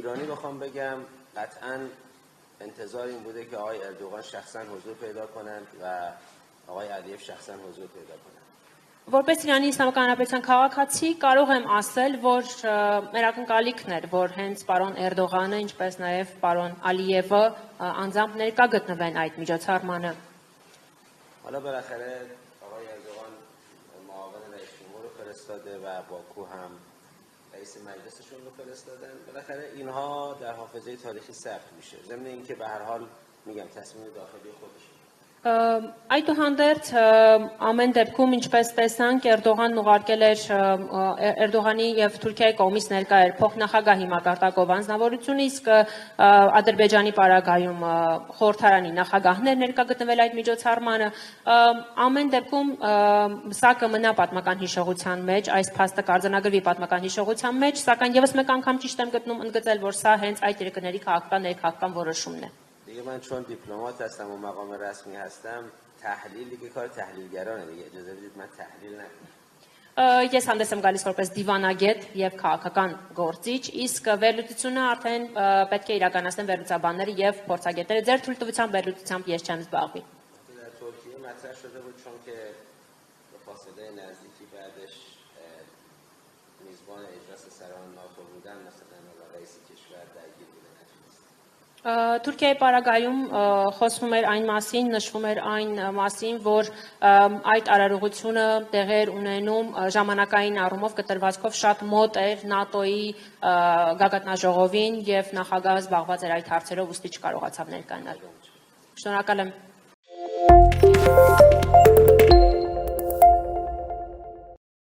ایرانی بخوام بگم قطعا انتظار این بوده که آقای اردوغان شخصا حضور پیدا کنند و آقای علیև شخصا حضور پیدا کنند. Որպես Իրանի Իսլամական Հանրապետության քաղաքացի կարող եմ ասել, որ մեր ակնկալիքն էր, որ հենց պարոն Էրդողանը, ինչպես նաև պարոն Ալիևը անձամբ ներկա գտնվեն այդ միջոցառմանը։ حالا بالاخره آقای اردوغان معاون رئیس جمهور رو فرستاده و باکو هم رئیس مجلسشون رو فرستادن. بالاخره اینها در حافظه تاریخی ثبت میشه. ضمن اینکه به هر حال میگم تصمیم داخلی خودشون. Այդուհանդերձ ամեն դեպքում ինչպես տեսանք Էրդողանն ուղարկել էր Էրդողանի եւ Թուրքիայի կողմից ներկա էր փոխնախագահի մակարդակով անձնավորությունը, իսկ Ադրբեջանի պարագայում խորհրդարանի նախագահներ ներկա գտնվել այդ միջոցառմանը, ամեն դեպքում սա կմնա պատմական հիշողության մեջ, այս փաստը կարձանագրվի պատմական հիշողության մեջ, սակայն եւս մեկ անգամ ճիշտ եմ գտնում ընդգծել, որ սա հենց այդ երկրների քաղաքական ներքաղաքական որոշումն է։ دیگه من چون دیپلمات هستم و مقام رسمی هستم تحلیل دیگه کار تحلیلگرانه دیگه اجازه بدید من تحلیل نکنم. Ես հանդես եմ գալիս որպես դիվանագետ եւ քաղաքական գործիչ, իսկ վերլուծությունը արդեն պետք է իրականացնեն վերլուծաբանները եւ փորձագետները։ Ձեր թույլտվությամբ վերլուծությամբ ես չեմ զբաղվի։ در ترکیه مطرح شده بود چون که به فاصله نزدیکی بعدش میزبان اجلاس سران ناتو بودن مثلا رئیس کشور درگیر بودن. Թուրքիայի պարագայում խոսվում էր այն մասին, նշվում էր այն մասին, որ այդ արարողությունը տեղեր ունենում ժամանակային առումով կտրվածքով շատ մոտ էր ՆԱՏՕ-ի գագաթնաժողովին եւ նախագահը զբաղված էր այդ հարցերով, ուստի չկարողացավ ներկայանալ։ Շնորհակալ եմ։